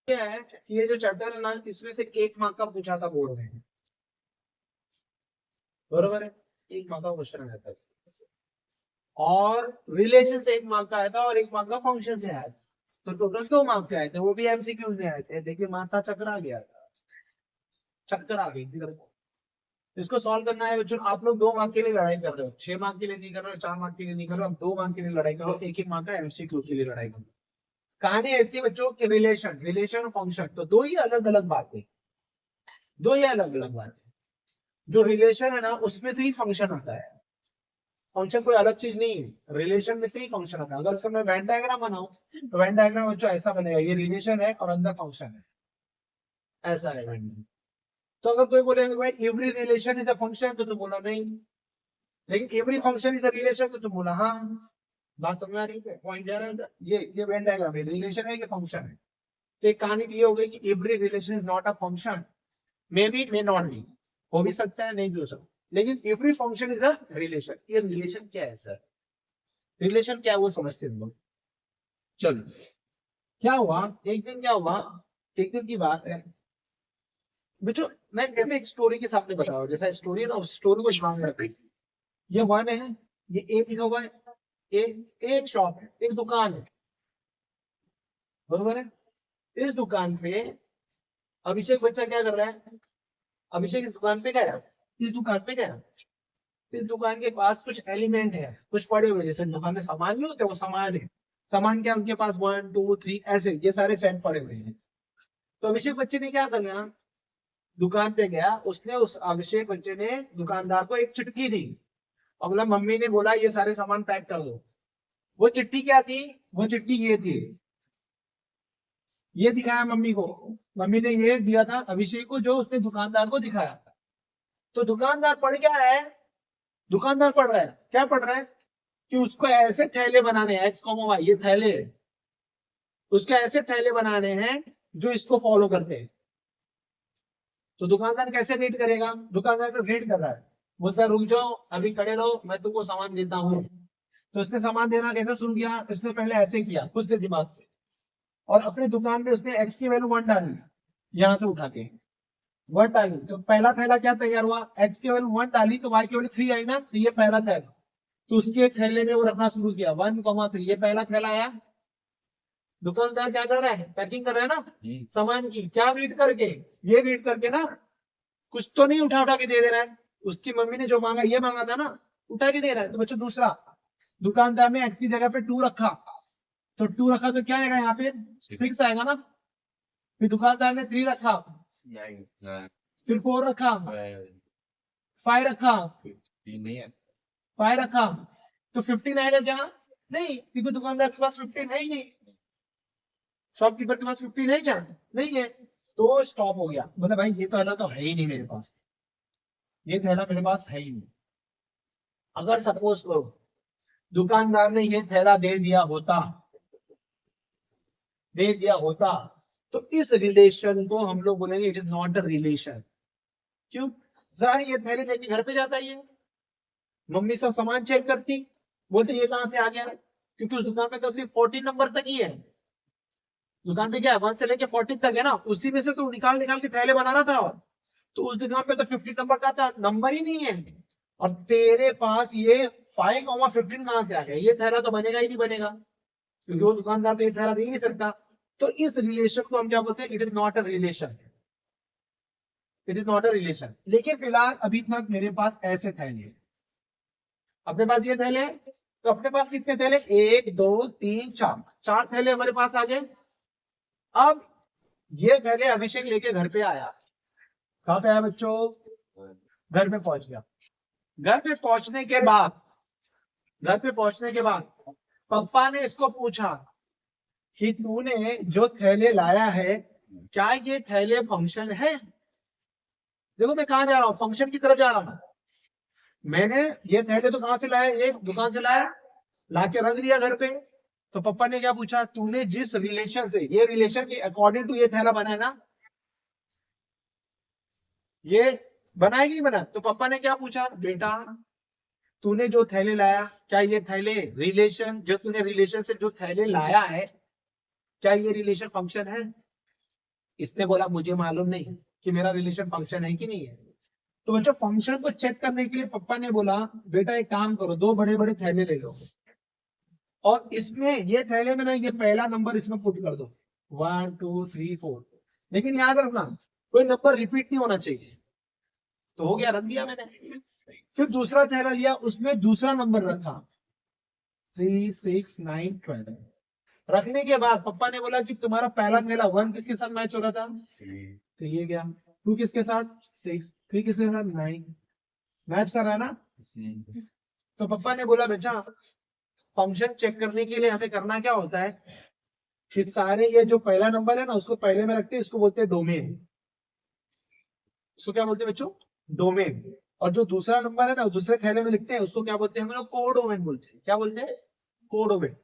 क्या है कि ये जो चैप्टर है ना, इसमें से 1 मार्क का पूछा था बोर्ड में, बरोबर है। 1 मार्क का क्वेश्चन आया था इससे। और रिलेशन से 1 मार्क का आया था और 1 मार्क का फंक्शन से आया था। तो टोटल 2 मार्क के आए थे, वो भी एमसीक्यू में आए थे। देखिए माथा चक्कर आ गया था, चक्कर आ गई थी मेरे को। इसको सॉल्व करना है बच्चों। आप लोग 2 मार्क के लिए लड़ाई कर रहे हो, 6 मार्क के लिए नहीं कर रहे हो, 4 मार्क के लिए नहीं कर रहे हो, आप 2 मार्क के लिए लड़ाई करो, 1 1 मार्क का एमसीक्यू के लिए लड़ाई करो। कहानी ऐसी है बच्चों कि रिलेशन रिलेशन और फंक्शन तो दो ही अलग अलग बातें, दो ही अलग अलग बातें। जो रिलेशन है ना, उसमें से ही फंक्शन आता है। फंक्शन कोई अलग चीज नहीं है, रिलेशन में से ही फंक्शन आता है। अगर मैं वेन डायग्राम बनाऊं तो वेन डायग्राम बच्चों ऐसा बनेगा, ये रिलेशन है और अंदर फंक्शन है, ऐसा है वेन। तो अगर कोई बोलेगा भाई every relation is a function, तो तुम बोला नहीं। लेकिन every function is a relation, तो तुम बोला हाँ। बात समझ आ रही है, पॉइंट जा रहा है। ये वेन डायग्राम है, रिलेशन है कि फंक्शन है। तो एक कहानी ये हो गई कि every relation is not a function, may be may not be, हो भी सकता है नहीं भी हो सकता, लेकिन every function is a relation. ये रिलेशन क्या है सर, रिलेशन क्या है वो समझते हैं हम लोग। चलो, क्या हुआ एक दिन, क्या हुआ एक दिन की बात है बच्चों। मैं कैसे एक स्टोरी के सामने बता रहा हूँ, जैसा स्टोरी है ना, उस स्टोरी को ध्यान में रखिए। ये वन है, ये ए लिखा हुआ है, ए, एक शॉप है, एक दुकान है, बरोबर है। इस दुकान पे अभिषेक बच्चा क्या कर रहा है, अभिषेक इस दुकान पे गया, इस दुकान पे गया, इस दुकान के पास कुछ एलिमेंट है, कुछ पड़े हुए, जैसे दुकान में सामान नहीं होते, वो सामान है। सामान क्या उनके पास, 1 2 3 ऐसे ये सारे सेट पड़े हुए हैं। तो अभिषेक बच्चे ने क्या करना, दुकान पे गया, उसने उस अभिषेक बच्चे ने दुकानदार को एक चिट्ठी दी और बोला मम्मी ने बोला ये सारे सामान पैक कर दो। वो चिट्ठी क्या थी, वो चिट्ठी ये थी, ये दिखाया मम्मी को। मम्मी ने ये दिया था अभिषेक को, जो उसने दुकानदार को दिखाया। तो दुकानदार पढ़ क्या रहा है, दुकानदार पढ़ रहा है, क्या पढ़ रहा है कि उसको ऐसे थैले बनाने हैं, एक्स कॉमा वाई, ये थैले, उसके ऐसे थैले बनाने हैं जो इसको फॉलो करते हैं। तो दुकानदार कैसे रीड करेगा, दुकानदार तो रीड कर रहा है, बोलता रुक जाओ अभी खड़े रहो, मैं तुमको सामान देता हूँ। तो उसने सामान देना कैसे शुरू किया, उसने पहले ऐसे किया खुद से दिमाग से, और अपनी दुकान पे उसने एक्स की वैल्यू 1 डाली, यहां से उठा के 1 डाली। तो पहला थैला क्या तैयार हुआ, एक्स की वैल्यू 1 डाली तो वाई की वैल्यू 3 आई ना, तो ये पहला थैला। तो उसके थैले में वो रखना शुरू किया 1 3, ये पहला थैला आया। दुकानदार क्या कर रहा है, पैकिंग कर रहा है ना सामान की, क्या रीड करके, ये रीड करके ना, कुछ तो नहीं उठा उठा के दे रहा है। उसकी मम्मी ने जो मांगा, ये मांगा था ना, उठा के दे रहा है। तो बच्चों दूसरा, दुकानदार ने एक्स की जगह पे 2 रखा, तो 2 रखा तो क्या आएगा यहाँ पे 6 आएगा ना। फिर दुकानदार ने 3 रखा, फिर 4 रखा, 5 रखा, 5 रखा, तो 15 आएगा क्या, नहीं, क्योंकि दुकानदार के पास 15 है ही नहीं, शॉपकीपर के पास 15 है क्या, नहीं है। तो स्टॉप हो गया, बोले भाई ये तो थैला तो है ही नहीं मेरे पास, ये थैला मेरे पास है ही नहीं। अगर सपोज करो दुकानदार ने ये थैला दे दिया होता, तो इस रिलेशन को हम लोग बोलेंगे it is not a relation. क्यों, जरा ये थैले लेके घर पे जाता, ये मम्मी सब सामान चेक करती, बोलते ये कहां से आ गया, क्योंकि उस दुकान पे तो सिर्फ 14 नंबर तक ही है। दुकान पे क्या है 1 से लेके 40 तक है ना, उसी में से तो निकाल निकाल के थैले बना रहा था। तो उस दुकान पे तो 50 नंबर का था, नंबर ही नहीं है। और तेरे पास ये 5,15 कहां से आ गया, ये थैला तो बनेगा ही नहीं बनेगा, क्योंकि वो दुकानदार तो ये थैला दे ही नहीं सकता। तो इस रिलेशन को हम क्या बोलते हैं, it is not a relation, it is not a relation. लेकिन फिलहाल अभी तक मेरे पास ऐसे थैले, अपने पास ये थैले, तो अपने पास कितने थैले, 1 2 3 4, 4 थैले हमारे पास आ गए। अब ये थैले अभिषेक लेके घर पे आया, कहां पे आया बच्चों, घर पे पहुंच गया। घर पे पहुंचने के बाद, घर पे पहुंचने के बाद पापा ने इसको पूछा कि तूने जो थैले लाया है, क्या ये थैले फंक्शन है। देखो मैं कहां जा रहा हूं, फंक्शन की तरफ जा रहा हूं। मैंने ये थैले तो कहां से लाया, ये दुकान से लाया, लाके रख दिया घर पे। तो पापा ने क्या पूछा, तूने जिस रिलेशन से, ये रिलेशन के अकॉर्डिंग टू ये थैला बनाया ना, ये बनाया कि नहीं बना। तो पापा ने क्या पूछा, बेटा तूने जो थैले लाया, क्या ये थैले रिलेशन, जो तूने रिलेशन से जो थैले लाया है, क्या ये रिलेशन फंक्शन है। इसने बोला मुझे मालूम नहीं कि मेरा रिलेशन फंक्शन है कि नहीं है। तो बच्चों फंक्शन को चेक करने के लिए पापा ने बोला बेटा एक काम करो, दो बड़े बड़े थैले ले लो और इसमें ये थैले में ना ये पहला नंबर इसमें पुट कर दो 1 2 3 4, लेकिन याद रखना कोई नंबर रिपीट नहीं होना चाहिए। तो हो गया, रख दिया मैंने। फिर दूसरा थैला लिया, उसमें दूसरा नंबर रखा 3 6 9 12। रखने के बाद पापा ने बोला कि तुम्हारा पहला थैला 1 किसके साथ मैच हो रहा था, तो ये गया। 2 किसके साथ 6, 3 किसके साथ 9, मैच कर रहा है ना। तो पापा ने बोला बेटा फंक्शन चेक करने के लिए हमें करना क्या होता है कि सारे ये जो पहला नंबर है ना उसको पहले में रखते हैं, इसको बोलते हैं डोमेन। उसको क्या बोलते हैं बच्चों, डोमेन। और जो दूसरा नंबर है ना दूसरे थैले में लिखते हैं उसको क्या बोलते हैं हम लोग, कोडोमेन बोलते हैं। क्या बोलते हैं, कोडोमेन।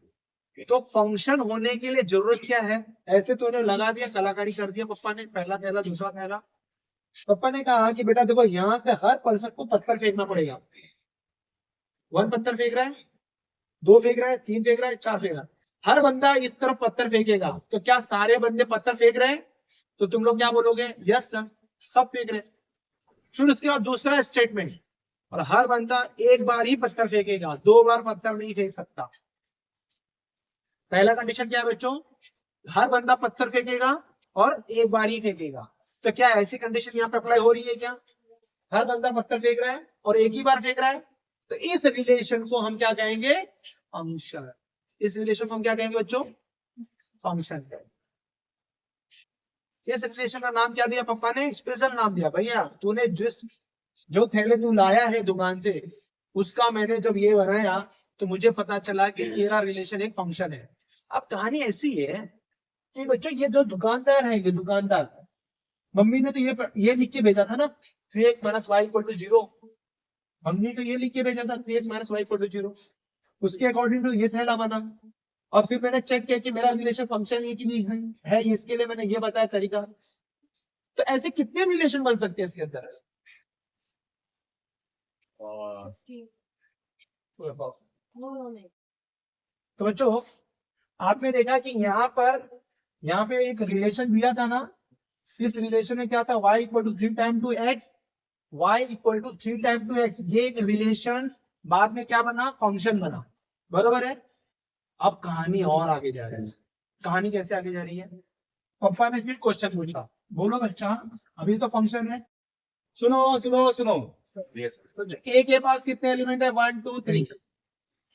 तो फंक्शन होने के लिए जरूरत क्या है, ऐसे तो उन्हें लगा दिया, कलाकारी कर दिया पापा ने, पहला थैला दूसरा थैला। पापा ने कहा कि बेटा देखो यहां से हर पर्सन को पत्थर फेंकना पड़ेगा। 1 पत्थर फेंक रहा है, 2 फेंक रहा है, 3 फेंक रहा है, 4 फेंक रहा है, हर बंदा इस तरफ पत्थर फेंकेगा। तो क्या सारे बंदे पत्थर फेंक रहे हैं, तो तुम लोग क्या बोलोगे, यस सर सब फेंक रहे हैं। फिर उसके बाद दूसरा स्टेटमेंट, और हर बंदा एक बार ही पत्थर फेंकेगा, 2 बार पत्थर नहीं फेंक सकता। पहला कंडीशन क्या है बच्चों, हर बंदा पत्थर फेंकेगा और एक बार ही फेंकेगा। तो क्या ऐसी कंडीशन यहाँ पे अप्लाई हो रही है क्या, हर बंदा पत्थर फेंक रहा है और एक ही बार फेंक रहा है। तो इस रिलेशन को हम क्या कहेंगे, फंक्शन। इस रिलेशन को हम क्या कहेंगे बच्चों, फंक्शन। इस रिलेशन का नाम क्या दिया पापा ने, स्पेशल नाम दिया। भैया तूने जो थैले तू लाया है दुकान से उसका मैंने जब ये बनाया तो मुझे पता चला कि तेरा रिलेशन एक फंक्शन है। अब कहानी ऐसी है कि बच्चों ये जो दुकानदार है, ये दुकानदार, मम्मी ने तो ये लिख के भेजा था ना 3x - y = 0। मम्मी तो ये लिख के भेजा था 3x - y = 0, उसके अकॉर्डिंग तो ये थैला बना। और फिर मैंने चेक किया कि मेरा रिलेशन फंक्शन है कि नहीं है, इसके लिए मैंने ये बताया तरीका। तो ऐसे कितने रिलेशन बन सकते हैं इसके अंदर, तो बच्चों आपने देखा कि यहाँ पे एक रिलेशन दिया था ना, इस रिलेशन में क्या था, y = 3 time two x, y = 3 time two x. ये एक रिलेशन बाद में क्या बना, फंक्शन बना, बरोबर है। अब कहानी और आगे जा रही है। कहानी कैसे आगे जा रही है, पापा ने फिर क्वेश्चन पूछा, बोलो बच्चा अभी तो फंक्शन है, सुनो सुनो सुनो। तो ए के पास कितने एलिमेंट है, 1 2 3।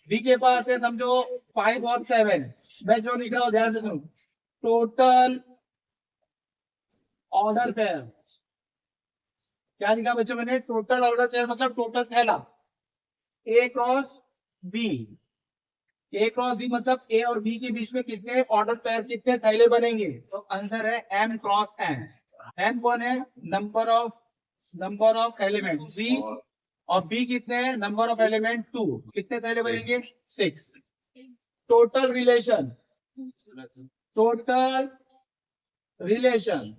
बी के पास है समझो 5 और 7। मैं जो लिख रहा हूं ध्यान से सुनो, टोटल ऑर्डर पेयर। क्या लिखा बच्चों मैंने, टोटल ऑर्डर पेयर मतलब टोटल थैला ए क्रॉस बी। ए क्रॉस बी मतलब ए और बी के बीच में कितने ऑर्डर पेयर, कितने थैले बनेंगे, तो आंसर है m क्रॉस n। n कौन है, नंबर ऑफ एलिमेंट बी, और बी कितने हैं, नंबर ऑफ एलिमेंट 2। कितने थैले बनेंगे, 6। टोटल रिलेशन, टोटल रिलेशन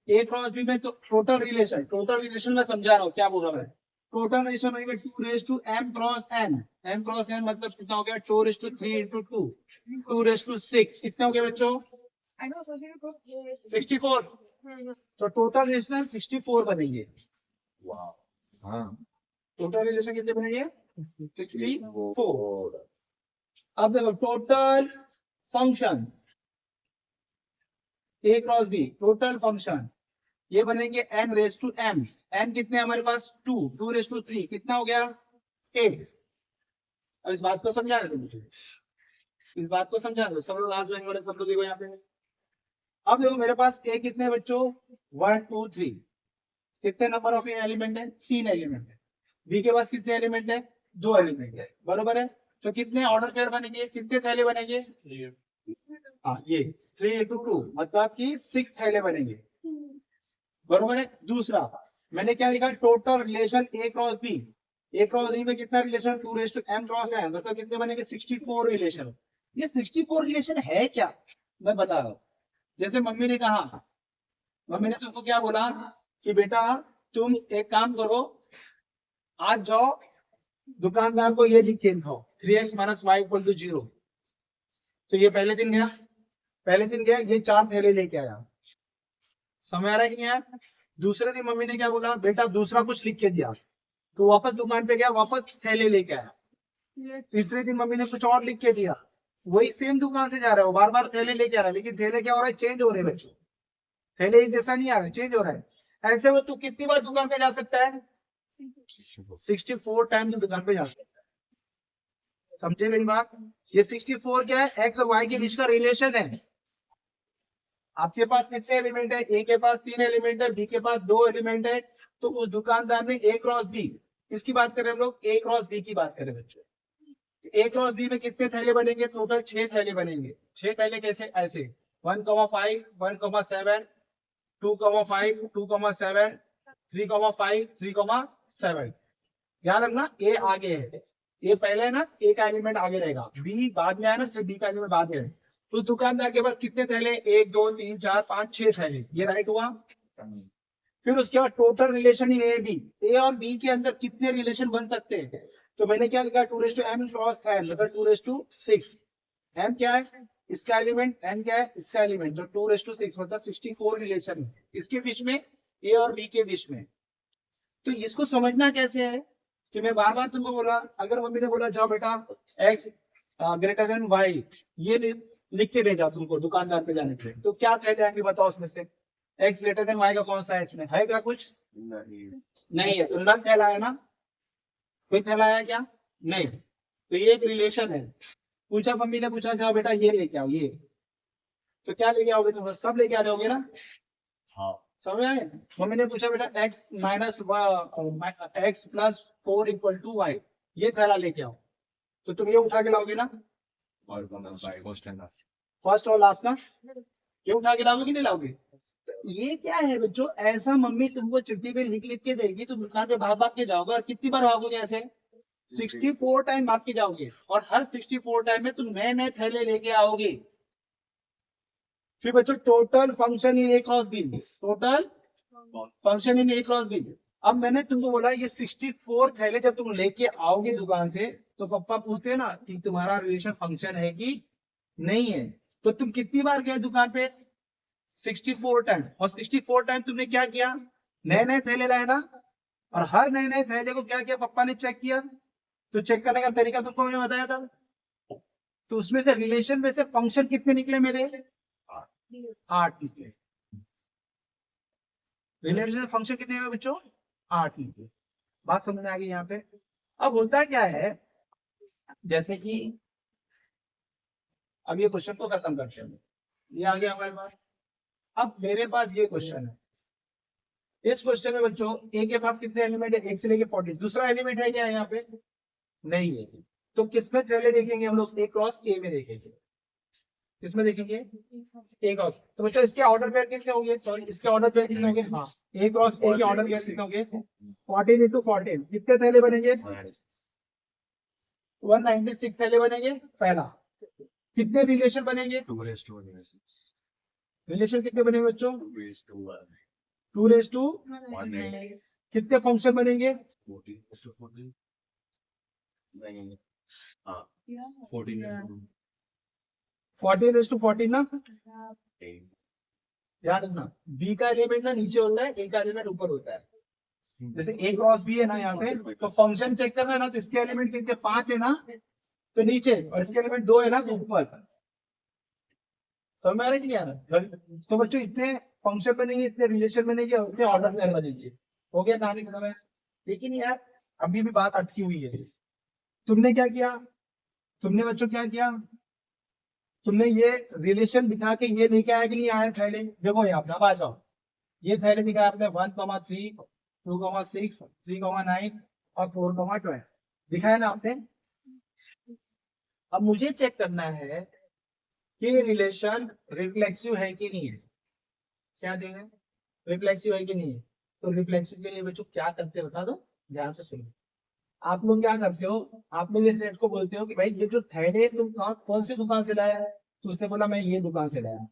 ए क्रॉस बी में, तो टोटल रिलेशन में समझा रहा हूं क्या बोल रहा है। टोटल रिलेशन में 2m cross n, m cross n मतलब कितना हो गया, 2:3 × 2, 2:6। कितने हो गए बच्चों, 64। तो टोटल रिलेशन 64 बनेंगे। टोटल रिलेशन कितने बनेंगे, 64। अब देखो टोटल फंक्शन ए क्रॉस बी, टोटल फंक्शन ये बनेंगे n⁻m। n कितने हमारे पास 2, 2:3 कितना हो गया 8। अब इस बात को समझा रहे थे मुझे, इस बात को समझा रहे सब लोग, लास्ट बेंच वाले सब लोग देखो यहाँ पे। अब देखो मेरे पास ए कितने बच्चों, 1 2 3। कितने नंबर ऑफ एलिमेंट है, 3 एलिमेंट है। बी के पास कितने एलिमेंट है, 2 एलिमेंट है, बरोबर है। तो कितने ऑर्डर पेयर बनेंगे, कितने थैले बनेंगे, हाँ ये 3 × 2 मतलब कि 6 थैले बनेंगे, बरोबर है। दूसरा मैंने क्या लिखा, टोटल रिलेशन ए क्रॉस बी। ए क्रॉस बी में कितना रिलेशन, 2m क्रॉस n मतलब कितने बनेंगे, 64 रिलेशन। ये 64 रिलेशन है क्या, मैं बता रहा हूं। जैसे मम्मी ने कहा, मम्मी ने तुमको क्या बोला कि बेटा तुम एक काम करो, आज जाओ दुकानदार को ये लिख के दिखाओ 3x - y = 0। तो ये पहले दिन गया, पहले दिन गया, ये 4 थैले लेके आया, समझ आ रहा है कि नहीं यार? दूसरे दिन मम्मी ने क्या बोला, बेटा दूसरा कुछ लिख के दिया, तो वापस दुकान पे गया, वापस थैले लेके आया। तीसरे दिन मम्मी ने कुछ और लिख के दिया, वही सेम दुकान से जा रहा है, वो बार बार थैले लेके आ रहा है, लेकिन थैले क्या हो रहा है, चेंज हो रहे हैं बच्चों, थैले एक जैसा नहीं आ रहा है, चेंज हो रहा है। ऐसे में तू कितनी बार दुकान पे जा सकता है? 64 टाइम तू दुकान पे जा सकता है। समझे मेरी बात? ये 64 क्या है, एक्स और वाई के बीच का रिलेशन है। आपके पास कितने एलिमेंट है? ए के पास 3 एलिमेंट है, बी के पास 2 एलिमेंट है, तो उस दुकानदार में ए क्रॉस बी, इसकी बात करें हम लोग, ए क्रॉस बी की बात करें बच्चों, ए क्रॉस बी में कितने थैले बनेंगे? टोटल 6 थैले बनेंगे। 6 थैले कैसे? ऐसे 1,5 1,7 2,5 2,7 3,5 3,7। याद रखना ए आगे है, ए पहले है ना, ए का एलिमेंट आगे रहेगा, बी बाद में आया ना, सिर्फ बी का एलिमेंट बाद में है। तो दुकानदार के पास कितने थैले? 1 2 3 4 5 6 थैले, ये राइट हुआ। फिर उसके बाद total relation in A B, A और बी के अंदर कितने रिलेशन बन सकते हैं? तो मैंने क्या लिखा, 2m क्रॉस n, मतलब 2:6। m क्या है? इसका एलिमेंट। n क्या है? इसका एलिमेंट। जो 2:6 मतलब 64 रिलेशन है इसके बीच में, ए और बी के बीच में। तो इसको समझना कैसे है कि मैं बार बार तुमको बोला, अगर मम्मी ने बोला जाओ बेटा x ग्रेटर देन y, ये लिख के भेजा तुमको दुकानदार पे जाने के लिए, तो क्या कह जाएंगे बताओ उसमें से? x ग्रेटर देन y का कौन सा है इसमें? है क्या कुछ? नहीं है, तो नन कहलाया ना? कोई कहलाया क्या? नहीं। तो ये एक रिलेशन है। पूछा, मम्मी ने पूछा जाओ बेटा ये लेके आओ, ये, तो क्या लेके आओगे तुम? सब लेके आ जाओगे ना? हाँ। समझ आए? मम्मी ने पूछा बेटा x minus x plus 4 equal to y, ये थैला लेके आओ, तो तुम ये उठा के लाओगे ना? फर्स्ट और लास्ट ना, ये उठा के लाओगे कि नहीं लाओगे? तो ये क्या है बच्चों, ऐसा मम्मी तुमको चिट्ठी पे लिख लिख के देगी, तुम दुकान पे भाग भाग के जाओगे, और कितनी बार भागोगे ऐसे? 64 टाइम भाग के जाओगे, और हर 64 टाइम में तुम नए नए थैले लेके आओगे। फिर बच्चों total function in a cross b, total function in a cross b. अब मैंने तुमको बोला ये 64 थैले जब तुम लेके आओगे दुकान से, तो पापा पूछते हैं ना कि तुम्हारा रिलेशन फंक्शन है कि नहीं है। तो तुम कितनी बार गए दुकान पे? 64 टाइम। और 64 टाइम तुमने क्या किया? नए नए थैले लाए ना, और हर नए नए थैले को क्या किया? पापा ने चेक किया। तो चेक करने का तरीका तुमको मैंने बताया था। तो उसमें से रिलेशन में से फंक्शन कितने निकले मेरे? 8 निकले। रिलेशन से फंक्शन कितने निकले बच्चों? 8 निकले। बात समझ में आ गई यहाँ पे? अब होता क्या है, जैसे कि अब ये क्वेश्चन को खत्म करते हैं, ये आ गया हमारे पास। अब मेरे पास ये क्वेश्चन है, इस क्वेश्चन में बच्चों ए के पास कितने एलिमेंट है? 1 से लेके 40। दूसरा एलिमेंट है क्या यहाँ पे? नहीं है। तो किसमें पहले देखेंगे हम लोग? ए क्रॉस ए में देखेंगे। किसमें देखेंगे? ए क्रॉस। तो बच्चों इसके ऑर्डर पेयर कितने होंगे? सॉरी, इसके ऑर्डर पेयर कितने होंगे? हाँ, ए क्रॉस ए के ऑर्डर पेयर कितने होंगे? 14 इंटू 14। कितने थैले बनेंगे? 196 थैले बनेंगे। पहला। कितने रिलेशन बनेंगे? रिलेशन कितने बनेंगे बच्चों? 2:, कितने फंक्शन बनेंगे? 14:14 ना? याद रखना, बी का एलिमेंट ना नीचे होता है, ए का एलिमेंट ऊपर होता है। जैसे ए क्रॉस बी है ना यहाँ पे, तो फंक्शन चेक करना है ना, तो इसके एलिमेंट कितने? 5 है ना, तो नीचे, और इसके एलिमेंट 2 है ना, तो ऊपर। समझ में आ रहा है कि नहीं आ रहा? तो बच्चों इतने फंक्शन बनेंगे, इतने रिलेशन बनेंगे, उतने ऑर्डर पेयर बनेंगे। हो गया, कहानी खत्म है। लेकिन यार अभी भी बात अटकी हुई है। तुमने क्या किया? तुमने बच्चों क्या किया? तुमने ये रिलेशन दिखा के ये नहीं कहा कि नहीं आए थैले। देखो यहाँ पे, अब आ जाओ, ये थैले दिखाया आपने 1,3 2,6 3,9 और 4,12 दिखाया ना आपने। अब मुझे चेक करना है कि रिलेशन रिफ्लेक्सिव है कि नहीं है। क्या देंगे? रिफ्लेक्सिव है कि नहीं है। तो रिफ्लेक्सिव के लिए बच्चों क्या करते हो बता दो, ध्यान से सुनो। आप लोग क्या करते हो? आप लोग इस सेट को बोलते हो कि भाई ये जो थैले तुम कौन सी दुकान से लाया है? तो उसने बोला मैं ये दुकान से लाया।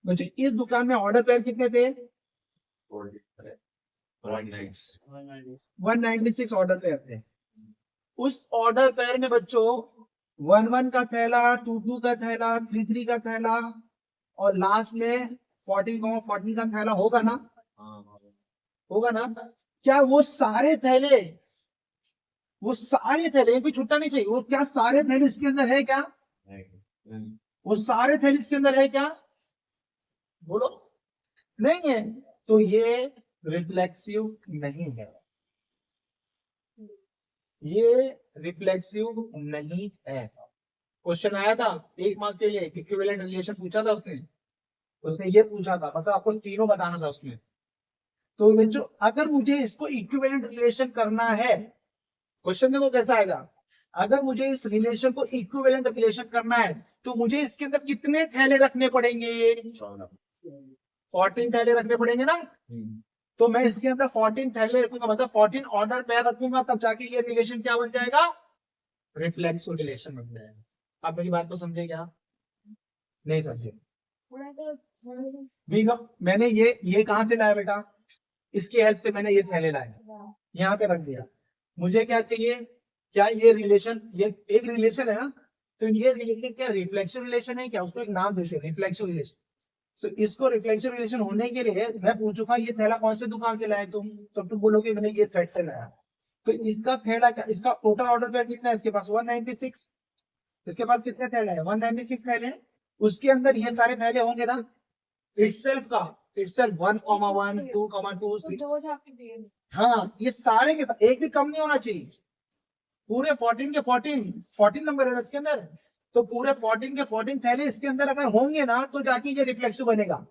बच्चों इस दुकान में ऑर्डर पेयर कितने थे? 196 ऑर्डर पेयर थे। उस ऑर्डर पेयर में बच्चों 1 का थैला, 2 का थैला, 3 का थैला और लास्ट में 14 का थैला होगा ना? होगा ना? क्या वो सारे थैले एक भी छुट्टा नहीं चाहिए, वो क्या सारे थैले इसके अंदर है क्या? वो सारे थैले इसके अंदर है क्या? बोलो। नहीं है, तो ये रिफ्लेक्सिव नहीं है, ये रिफ्लेक्सिव नहीं है। क्वेश्चन आया था 1 मार्क के लिए, इक्विवेलेंट रिलेशन पूछा था उसने, ये पूछा था, मतलब आपको तीनों बताना था उसमें। तो बच्चों अगर मुझे इसको इक्विवेलेंट रिलेशन करना है, क्वेश्चन देखो कैसा आएगा, अगर मुझे इस रिलेशन को इक्विवेलेंट रिलेशन करना है तो मुझे इसके अंदर कितने थैले रखने पड़ेंगे? 14 थैले रखने पड़ेंगे ना? तो मैं इसके अंदर 14 थैले रखूंगा, मतलब 14 ऑर्डर पेयर रखूंगा, तब जाके ये रिलेशन क्या बन जाएगा? रिफ्लेक्सिव रिलेशन बन जाएगा। आप मेरी बात को समझे क्या? नहीं समझे? मैंने ये कहां से लाया बेटा? इसकी हेल्प से मैंने ये थैले लाया, यहाँ पे रख दिया। मुझे क्या चाहिए? क्या ये रिलेशन, ये एक रिलेशन है ना, तो ये रिलेशन क्या रिफ्लेक्सिव रिलेशन है क्या? उसको एक नाम देते हैं रिफ्लेक्सिव रिलेशन। तो इसको रिफ्लेक्सिव रिलेशन होने के लिए मैं पूछूंगा ये थैला कौन से दुकान से लाए तुम, तो तुम बोलोगे मैंने ये सेट से लाया। तो इसका थैला क्या, इसका टोटल ऑर्डर पेयर कितना है? इसके पास 196। इसके पास कितने थैले हैं? 196 थैले हैं। उसके अंदर ये सारे थैले होंगे ना इटसेल्फ का, इटसेल्फ 1,1 2,2 3। हाँ, ये सारे के साथ एक भी कम नहीं होना चाहिए। पूरे 14 के 14 नंबर है ना इसके अंदर, तो पूरे 14 के 14 थैले इसके अंदर अगर होंगे ना तो जाके ये रिफ्लेक्सिव बनेगा।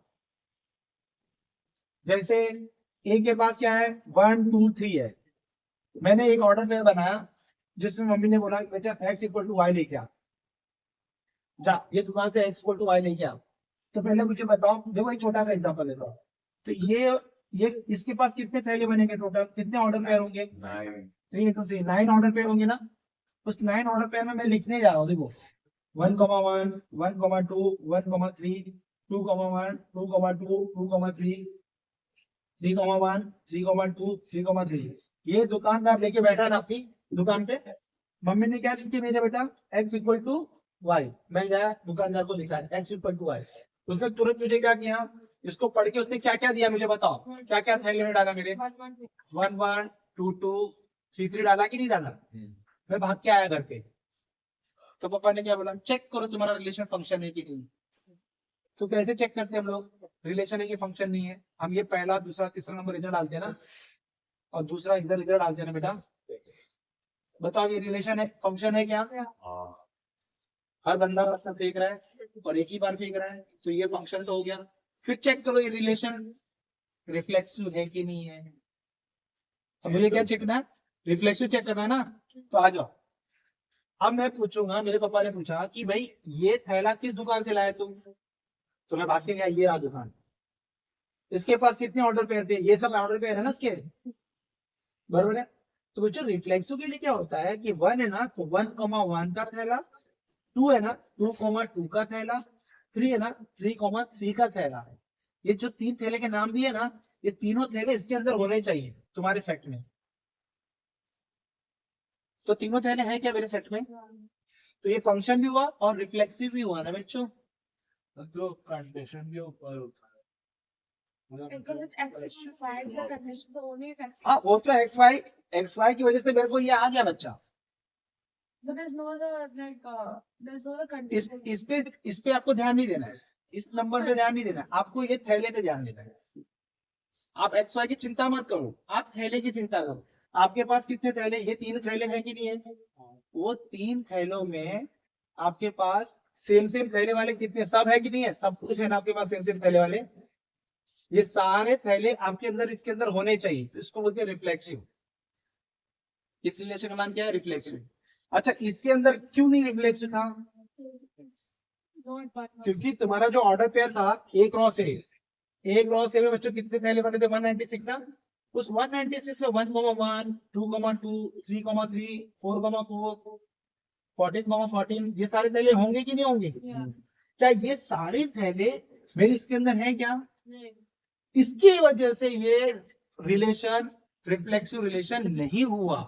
जैसे ए के पास क्या है? 1 2 3 है। मैंने एक ऑर्डर पेयर बनाया जिसमें मम्मी ने बोला बेटा x इक्वल टू वाई लेके आ, जा ये दुकान से x इक्वल टू वाई लेके आ। तो पहले मुझे बताओ, देखो एक छोटा सा एग्जांपल लेता हूँ। तो ये इसके पास कितने थैले बनेंगे? टोटल कितने ऑर्डर पेयर होंगे? 3 into 3 9 ऑर्डर पेयर होंगे ना। उस 9 ऑर्डर पेयर में मैं लिखने जा रहा हूँ, देखो 1,1 1,2 1,3 2,1 2,2 2,3 3,1 3,2 3,3। ये दुकानदार लेके बैठा ना अपनी दुकान पे, मम्मी ने क्या लिख के भेजा बेटा? x equal to y. मैं गया दुकानदार को दिखाया x इक्वल टू वाई। उसने तुरंत मुझे क्या किया, इसको पढ़ के उसने क्या क्या दिया मुझे बताओ? क्या क्या थैले में डाला मेरे? 1,1 2,2 3,3 डाला कि नहीं डाला? मैं भाग के आया घर पे, तो पापा ने क्या बोला? चेक करो तुम्हारा रिलेशन फंक्शन है कि नहीं। तो कैसे चेक करते हैं हम लोग? रिलेशन है कि फंक्शन नहीं है? हम ये पहला दूसरा तीसरा नंबर इधर डालते हैं ना, और दूसरा इधर इधर डालते हैं ना बेटा। बताओ ये रिलेशन है फंक्शन है क्या? हर बंदा अपना फेंक रहा है और एक ही बार फेंक रहा है, तो ये फंक्शन तो हो गया। फिर चेक करो ये रिलेशन रिफ्लेक्सिव है कि नहीं है। अब मुझे क्या चेक करना है? रिफ्लेक्सिव चेक करना है ना। तो आ जाओ, अब मैं पूछूंगा, मेरे पापा ने पूछा कि भाई ये थैला किस दुकान से लाए तुम? तो मैं भाग के गया, ये रहा दुकान। इसके पास कितने ऑर्डर पेयर थे? ये सब ऑर्डर पेयर है ना इसके, बरोबर है? तो बच्चों रिफ्लेक्सिव के लिए क्या होता है कि 1 है ना, तो 1,1 का थैला, 2 है ना 2,2 का थैला, 3 है ना 3,3 का थैला। ये जो 3 थैले के नाम दिए ना, ये तीनों थैले इसके अंदर होने चाहिए तुम्हारे सेट में। तो तीनों थैले हैं क्या मेरे सेट में? तो ये फंक्शन भी हुआ और रिफ्लेक्सिव भी हुआ ना बच्चों। तो कंडीशन भी ऊपर होता है, हाँ वो तो एक्स वाई की वजह से मेरे को ये आ गया बच्चा। इस पे आपको ध्यान नहीं देना है, इस नंबर पे ध्यान नहीं देना है, आपको ये थैले पे ध्यान देना है। आप एक्स वाई की चिंता मत करो, आप थैले की चिंता करो। आपके पास कितने थैले? ये 3 थैले हैं कि नहीं है? वो 3 थैलों में आपके पास सेम सेम थैले वाले कितने? सब है कि नहीं है? सब कुछ है ना आपके पास सेम सेम थैले वाले? ये सारे थैले आपके अंदर इसके अंदर होने चाहिए, तो इसको बोलते हैं रिफ्लेक्सिव। इस रिलेशन का नाम क्या है? रिफ्लेक्सिव। अच्छा इसके अंदर क्यों नहीं रिफ्लेक्सिव था? क्योंकि तुम्हारा जो ऑर्डर पेयर था ए क्रॉस ए में बच्चों कितने थैले बने थे? 196 ना। उस 196 में 1,1 2,2 3,3 4,4 14,14 ये सारे थैले होंगे कि नहीं होंगे? क्या ये सारे थैले मेरे इसके अंदर है क्या? इसकी वजह से ये रिलेशन रिफ्लेक्सिव रिलेशन नहीं हुआ।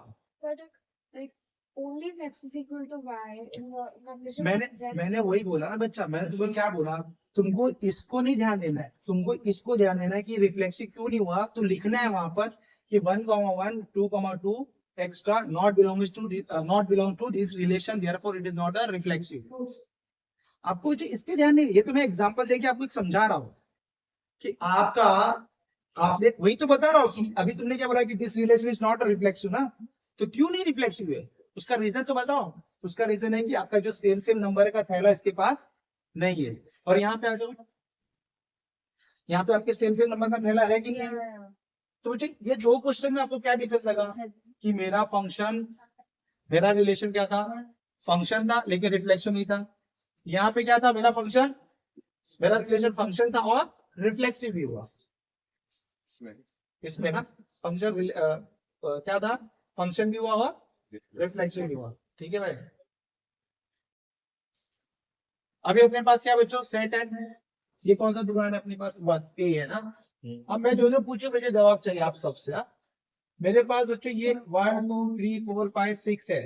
only if x is equal to y in the condition of z. मैंने वही बोला ना बच्चा, मैंने तुमको क्या बोला, तुमको इसको नहीं ध्यान देना है, तुमको इसको ध्यान देना है कि रिफ्लेक्सिव क्यों नहीं हुआ। तो लिखना है वहां पर कि 1,1 2,2 extra not belong to this relation, therefore it is not a reflexive. आपको इसके ध्यान नहीं, ये तो मैं एग्जांपल देके आपको एक समझा रहा हूँ कि आपका, आपने वही तो बता रहा हूँ कि अभी तुमने क्या बोला कि this relation is not a reflexive ना, तो क्यों नहीं रिफ्लेक्सिव है, उसका रीजन तो बताओ। उसका रीजन है कि आपका जो सेम नंबर का थैला इसके पास नहीं है। और यहाँ पे आ जाओ, यहाँ पे आपके सेम नंबर का थैला है कि नहीं है। तो मुझे ये दो क्वेश्चन में आपको क्या डिफरेंस लगा कि मेरा फंक्शन, मेरा रिलेशन क्या था, फंक्शन था लेकिन रिफ्लेक्शन नहीं था। यहाँ पे क्या था, मेरा फंक्शन, मेरा रिलेशन फंक्शन था और रिफ्लेक्सिव भी हुआ इसमें ना। फंक्शन क्या था, फंक्शन भी हुआ और रिफ्लेक्शन भी हुआ। ठीक है भाई। अभी अपने पास क्या बच्चों, सेट है। ये कौन सा दुकान है अपने पास, ए है ना। अब मैं जो पूछू मुझे जवाब चाहिए आप सबसे। मेरे पास बच्चों ये 1 2 3 4 5 6 है,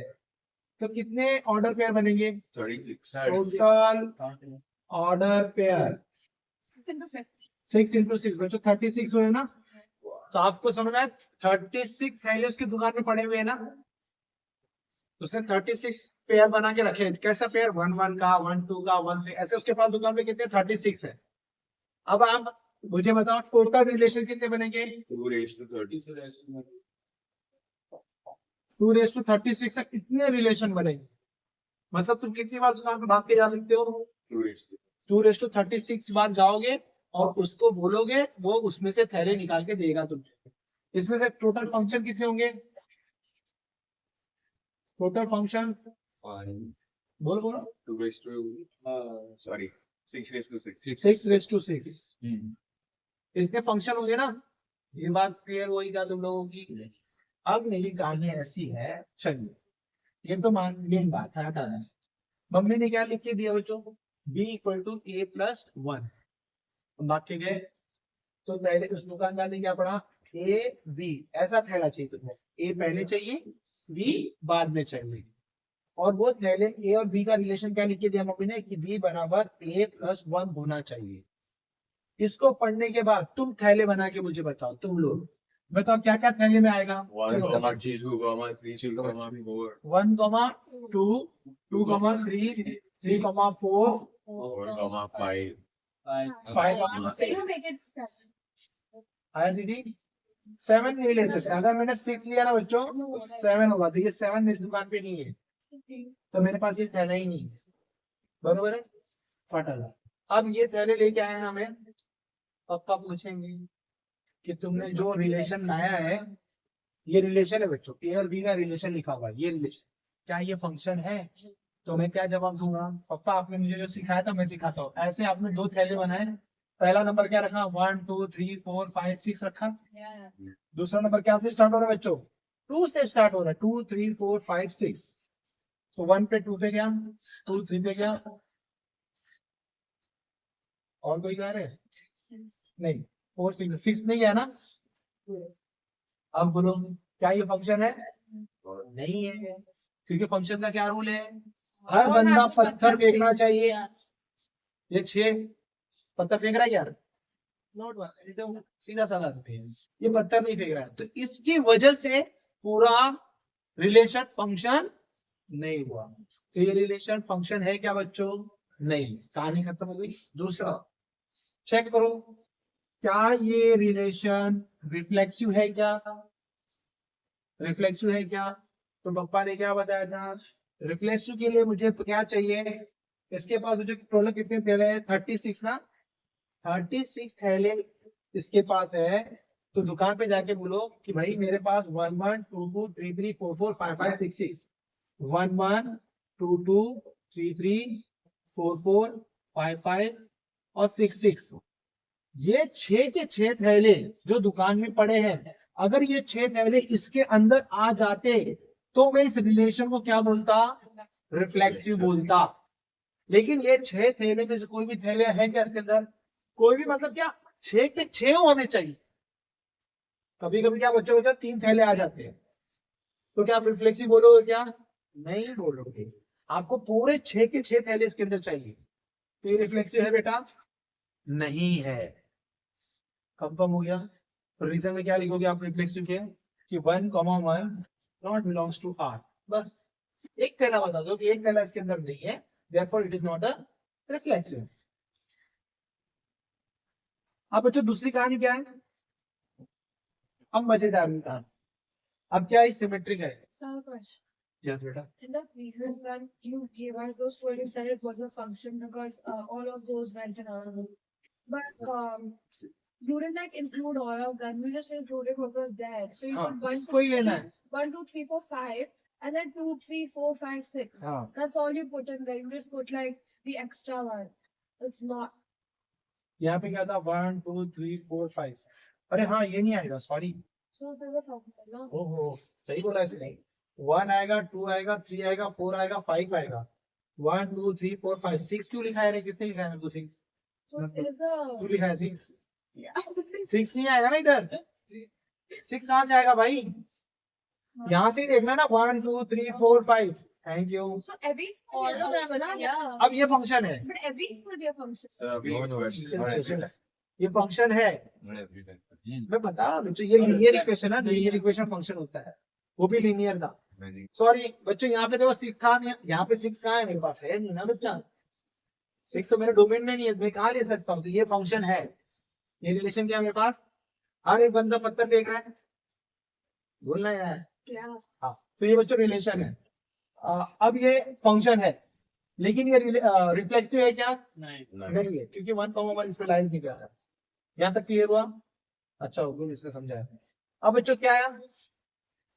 तो कितने ऑर्डर पेयर बनेंगे, 36 टोटल ऑर्डर पेयर 6 इंटू 6 बच्चों 36 हुए ना। तो आपको समझ में 36 थैले उसकी दुकान में पड़े हुए हैं ना, उसने 36 पेयर बना के रखे। कैसा पेयर, 1 1 का, 1 2 का, 1 3, ऐसे उसके पास दुकान में कितने 36 है। अब आप मुझे बताओ टोटल रिलेशन कितने बनेंगे, 2 raised to 30 2 रेस टू 36 तक इतने रिलेशन बनेंगे। मतलब तुम कितनी बार दुकान पे भाग के जा सकते हो, 2 raised to 2 रेस टू 36 बार जाओगे और उसको बोलोगे, वो उसमें से थैले निकाल के देगा तुमको। इसमें से टोटल फंक्शन कितने होंगे, टोटल फंक्शन 5 बोलो बोलो 2 raised to sorry 6 raised to 6 6 raise to 6 इतने फंक्शन होंगे ना। ये बात क्लियर होगी क्या तुम लोगों की। अब मेरी कहानी ऐसी है, चलिए ये तो मेन बात है, हटा दें। मम्मी ने क्या लिख के दिया बच्चों, b equal to a plus 1 भाग के गए। तो पहले उस दुकानदार ने क्या पढ़ा, a b ऐसा थैला चाहिए तुम्हें, a पहले चाहिए b बाद में चाहिए। और वो थैले a और b का रिलेशन क्या लिख के दिया मम्मी ने कि b बराबर a प्लस 1 होना चाहिए। इसको पढ़ने के बाद तुम थैले बना के मुझे बताओ, तुम लोग बताओ क्या क्या थैले में आएगा। 1 चलो 2 3 4 1 2 3 3 4 4 5 5 You make it 7. आया दीदी 7 नहीं ले सकते। अगर मैंने 6 लिया ना बच्चों 7 होगा, तो ये 7 इस दुकान पे नहीं है, तो मेरे पास ये थैला ही नहीं है, बरोबर है, फटा। अब ये थैले लेके आए हैं हमें, पापा पूछेंगे कि तुमने जो रिलेशन लाया है, ये रिलेशन है बच्चों, ए और बी का रिलेशन लिखा हुआ है, ये रिलेशन क्या ये फंक्शन है। तो मैं क्या जवाब दूंगा, पापा आपने मुझे जो सिखाया था मैं सिखाता हूँ। ऐसे आपने दो थैले बनाए, पहला नंबर क्या रखा 1 2 3 4 5 6 रखा। दूसरा नंबर क्या से स्टार्ट हो रहा है बच्चों, 2 से स्टार्ट हो रहा है, 2 3 4 5 6। तो 1 पे 2 पे गया, 2 3 पे गया, और कोई गा रहे नहीं, 4 6 नहीं है ना। अब बोलो क्या ये फंक्शन है, नहीं है, क्योंकि फंक्शन का क्या रूल है, हर बंदा पत्थर फेंकना चाहिए। ये 6 पत्थर फेंक रहा है यार, नोट एकदम सीधा साधा ये पत्थर नहीं फेंक रहा है, तो इसकी वजह से पूरा रिलेशन फंक्शन नहीं हुआ। तो ये रिलेशन फंक्शन है क्या बच्चों, नहीं, कहानी खत्म हो गई। दूसरा चेक करो क्या ये रिलेशन रिफ्लेक्सिव है क्या, रिफ्लेक्सिव है क्या। तो पप्पा ने क्या बताया था, रिफ्लेक्सिव के लिए मुझे क्या चाहिए, इसके पास मुझे टोटल कितने थैले हैं 36 ना, 36 थैले इसके पास है। तो दुकान पे जाके बोलो कि भाई मेरे पास 1 1 2 2 3 3 4 4 5 5 6 6 1 1 2 2 3 3 4 4 5 5 और 6 6। ये 6 के 6 थैले जो दुकान में पड़े हैं, अगर ये 6 थैले इसके अंदर आ जाते तो मैं इस रिलेशन को क्या बोलता, रिफ्लेक्सिव बोलता। लेकिन ये 6 थैले में से कोई भी थैले है क्या इसके अंदर, कोई भी, मतलब क्या 6 के 6 होने चाहिए। कभी कभी क्या बच्चों होता है 3 थैले आ जाते हैं, तो क्या आप रिफ्लेक्सिव बोलोगे क्या, नहीं बोलोगे, आपको पूरे 6 के 6 थैले इसके अंदर चाहिए, तो ये रिफ्लेक्सिव है बेटा? नहीं है। कंफर्म हो गया? तो रीजन में क्या लिखोगे आप रिफ्लेक्सिव के, कि 1,1 नॉट बिलोंग्स टू आर, बस एक थैला बता दो कि एक थैला इसके अंदर नहीं है, therefore it is not a reflexive. अब बच्चों दूसरी कहानी क्या है? अब मजेदार कहानी, अब क्या है, सिमेट्रिक है। So question. यस बेटा। In the previous one, you gave us those 12, you said it was a function because all of those went in order. But you didn't like include all of them. You just included what was there. So you हाँ, put 1, इसको 2, ही लेना 3, है। 1, 2, 3, 4, 5, and then 2, 3, 4, 5, 6. हाँ, That's all you put in there. You just put like the extra one. It's not. यहाँ पे क्या था, 1 2 3 4 5, अरे हाँ ये नहीं आएगा, sorry. So it's a function, no? ओहो, सही बोला ऐसे नहीं, 1 आएगा, 2 आएगा, 3 आएगा, 4 आएगा, 5 आएगा, 1 2 3 4 5 6 क्यों लिखा है रे? किसने लिखा है मेरे को 6? So it is a. तू लिखा है 6? 6 नहीं आएगा ना इधर, 6 कहाँ से आएगा भाई? यहाँ से देखना ना, 1 2 3 4 5। Thank you. So every all of them, na? Yeah. अब ये फंक्शन है, But everything will be a function. Sir, अभी ये फंक्शन है, not every time. मैं बता रहा हूँ बच्चों, ये लीनियर इक्वेशन है, लीनियर इक्वेशन फंक्शन होता है, वो भी लीनियर था। Very. सॉरी बच्चों, यहाँ पे देखो 6 था, यहाँ पे 6 कहाँ है मेरे पास, है नहीं ना बच्चा, 6 तो मेरे डोमेन में नहीं है, मैं कहाँ ले सकता हूँ? तो ये फंक्शन है, ये रिलेशन क्या है मेरे पास? हर एक बंदा पत्थर फेंक रहा है, बोलना यार। Yeah. हाँ, तो ये बच्चों रिलेशन है। अब ये फंक्शन है, लेकिन ये रिफ्लेक्सिव है क्या? नहीं है, क्योंकि 1,1 इस पे लाइज नहीं कर रहा। यहाँ तक क्लियर हुआ? अच्छा हो गया, इसने समझाया। अब बच्चों क्या आया?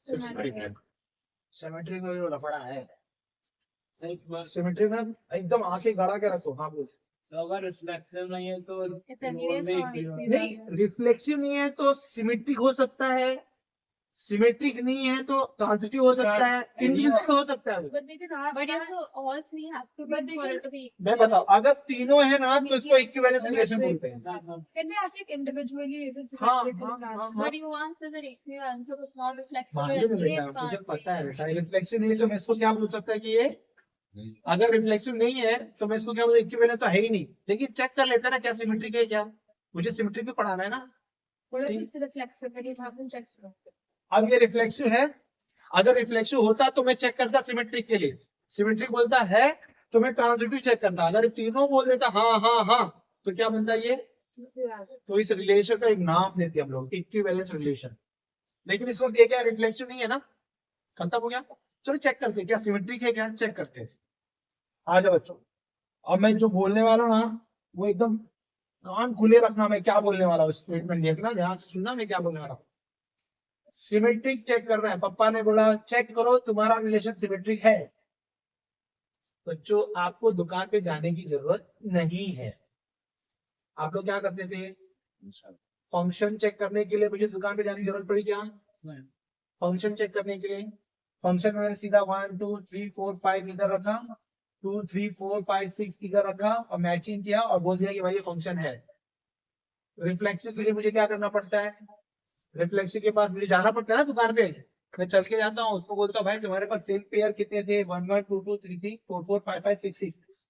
Symmetric. सिमेट्री में लफड़ा है, सिमेट्री में एकदम आंखें गड़ा के रखो। हाँ बोल। अगर रिफ्लेक्सिव नहीं है तो It's anyway नहीं, रिफ्लेक्सिव नहीं है तो सिमेट्रिक हो सकता है, सिमेट्रिक नहीं है तो ट्रांजिटिव हो सकता है, इंडिविजुअल हो सकता है। But they can ask. But yeah, so all three has to be for it to be. मैं बताऊं, अगर तीनों है ना तो इसको इक्विवेलेंस रिलेशन बोलते हैं। Can they ask like individually? Is it हाँ, symmetric? हाँ, or not? हाँ, But you answer the clear answer was not reflexive. मालूम है बेटा, मुझे पता है बेटा, रिफ्लेक्सिव नहीं है तो मैं इसको क्या बोल सकता है कि ये, अगर रिफ्लेक्सिव नहीं है तो मैं इसको क्या बोलूं, इक्विवेलेंस तो है ही नहीं। लेकिन चेक कर लेते हैं ना क्या सिमेट्रिक है क्या, मुझे सिमेट्रिक भी पढ़ाना है ना। What if it's reflexive? Then you have to check. अब ये रिफ्लेक्सिव है, अगर रिफ्लेक्सिव होता तो मैं चेक करता सिमेट्रिक के लिए, सिमेट्रिक बोलता है तो मैं ट्रांजिटिव चेक करता। अगर तीनों बोल देता हाँ हाँ हाँ तो क्या बनता है ये? Yeah. तो इस रिलेशन का एक नाम देते हैं हम लोग, इक्विवेलेंस रिलेशन। लेकिन इस वक्त ये क्या रिफ्लेक्सिव नहीं है ना, खत्म हो गया। चलो चेक करते हैं क्या सिमेट्रिक है क्या, चेक करते हैं। आ जाओ बच्चों, अब मैं जो बोलने वाला हूँ ना वो एकदम कान खुले रखना, मैं क्या बोलने वाला हूँ स्टेटमेंट देखना, ध्यान से सुनना मैं क्या बोलने वाला हूँ। सिमेट्रिक चेक कर रहे हैं, पापा ने बोला चेक करो तुम्हारा रिलेशन सिमेट्रिक है। बच्चों आपको दुकान पे जाने की जरूरत नहीं है, आप लोग क्या करते थे, फंक्शन चेक करने के लिए मुझे दुकान पे जाने की जरूरत पड़ी क्या? फंक्शन चेक करने के लिए फंक्शन में सीधा 1 2 3 4 5 इधर रखा, 2 3 4 5 6 इधर रखा और मैचिंग किया और बोल दिया कि भाई ये फंक्शन है। रिफ्लेक्सिव के लिए मुझे क्या करना पड़ता है, रिफ्लेक्सिव के पास मुझे जाना पड़ता है ना दुकान पे, मैं चल के जाता हूँ, उसको बोलता हूँ भाई तुम्हारे पास सेम पेयर कितने थे, 1 1 2 2 3 3 4 4 5 5 6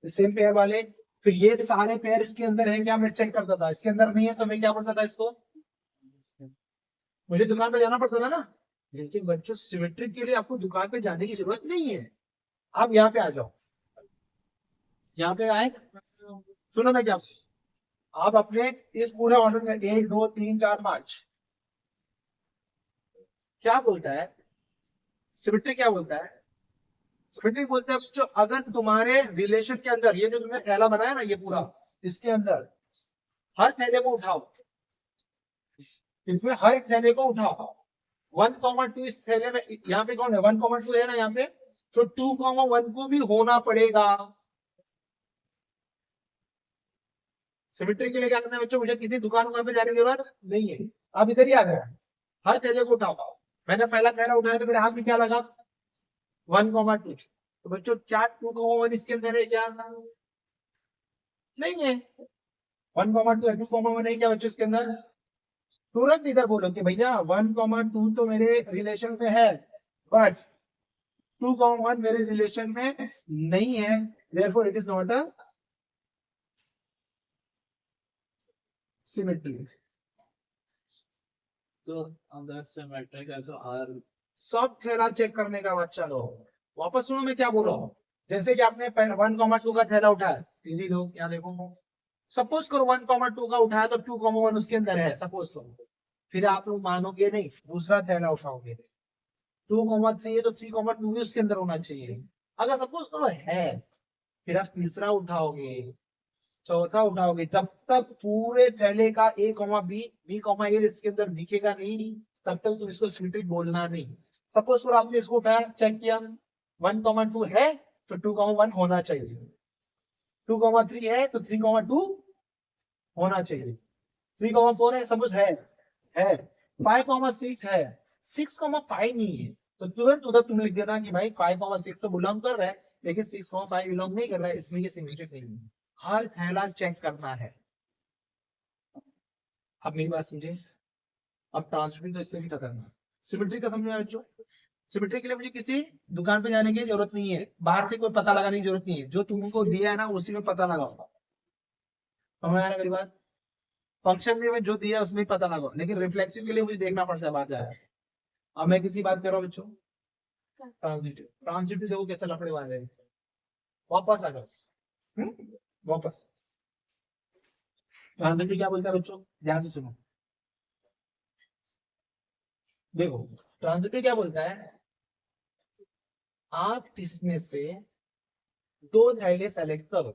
6 सेम पेयर वाले। फिर ये सारे पेयर इसके अंदर है क्या, मैं चेक करता था, इसके अंदर नहीं है तो मैं क्या करता था, इसको मुझे दुकान पे जाना पड़ता था ना। लेकिन बच्चों सिमेट्रिक के लिए आपको दुकान पे जाने की जरूरत नहीं है, आप यहाँ पे आ जाओ, यहाँ पे आए, सुनो मैं क्या, आप अपने इस पूरे ऑर्डर में 1 2 3 4 5 क्या बोलता है सिमेट्रिक, क्या बोलता है सिमेट्रिक बोलता है बच्चों, अगर तुम्हारे रिलेशन के अंदर ये जो तुमने थैला बनाया ना ये पूरा, इसके अंदर हर थैले को उठाओ, इसमें हर एक थैले को उठाओ, 1,2 इस थैले में, यहाँ पे कौन है 1,2 है ना यहाँ पे, तो 2,1 को भी होना पड़ेगा। सिमेट्री के लिए क्या करना है बच्चों, मुझे किसी दुकान पे जाने की जरूरत नहीं है, आप इधर ही आ गए, हर थैले को उठाओ। मैंने पहला थैला उठाया तो मेरे हाथ में क्या लगा 1,2, तो बच्चों क्या 2,1 इसके अंदर है क्या, नहीं है, 1,2 2,1 है क्या बच्चों इसके अंदर। तुरंत इधर बोलो कि भैया 1,2 तो मेरे रिलेशन में है, बट 2,1 मेरे रिलेशन में नहीं है, therefore it is not a symmetry. So on that symmetric also R. सब थैला चेक करने का बाद चलो वापस सुनो मैं क्या बोल रहा हूँ। जैसे कि आपने 1,2 का थैला उठाया, दीदी लोग क्या देखो, सपोज करो 1,2 का उठाया तो 2,1 उसके अंदर है, सपोज करो। फिर आप लोग मानोगे नहीं, दूसरा थैला उठाओगे, 2,3 है तो 3,2 भी उसके अंदर होना चाहिए। अगर सपोज करो है, फिर आप तीसरा उठाओगे, चौथा उठाओगे, जब तक पूरे थैले का A, B, B, A इसके अंदर दिखेगा नहीं, तब तक तुम इसको सिमेट्रिक बोलना नहीं। सपोज करो आपने इसको उठाया, चेक किया, 1,2 है तो 2,1 होना चाहिए, 2,3 है तो 3,2 होना चाहिए, 3,4 है, सपोज है 5,6 है, 6,5 नहीं है तो तुरंत उधर तुम लिख देना कि भाई 5,6 तो बिलोंग कर रहा है, लेकिन 6,5 बिलोंग नहीं कर रहा है, इसमें ये सिमेट्रिक नहीं है। हर थैला चेक करना है। अब मेरी बात समझे, अब ट्रांसमिट तो इससे भी करना, सिमेट्री का समझ में बच्चों। सिमेट्री के लिए मुझे किसी दुकान पे जाने की जरूरत नहीं है, बाहर से कोई पता लगाने की जरूरत नहीं है, जो तुमको दिया है ना उसी में पता लगाओ। समझ आया मेरी बात। फंक्शन में जो दिया है उसमें पता लगाओ, लेकिन रिफ्लेक्सिव के लिए मुझे देखना पड़ता है बाहर जाए। अब मैं किसी बात कर रहा हूँ बच्चों, ट्रांजिटिव, ट्रांजिटिव देखो कैसे लफड़े वाले हैं। वापस आ जाओ, वापस। ट्रांजिटिव क्या बोलता है बच्चों, ध्यान से सुनो। देखो ट्रांजिटिव क्या बोलता है, आप इसमें से 2 थैले सेलेक्ट करो।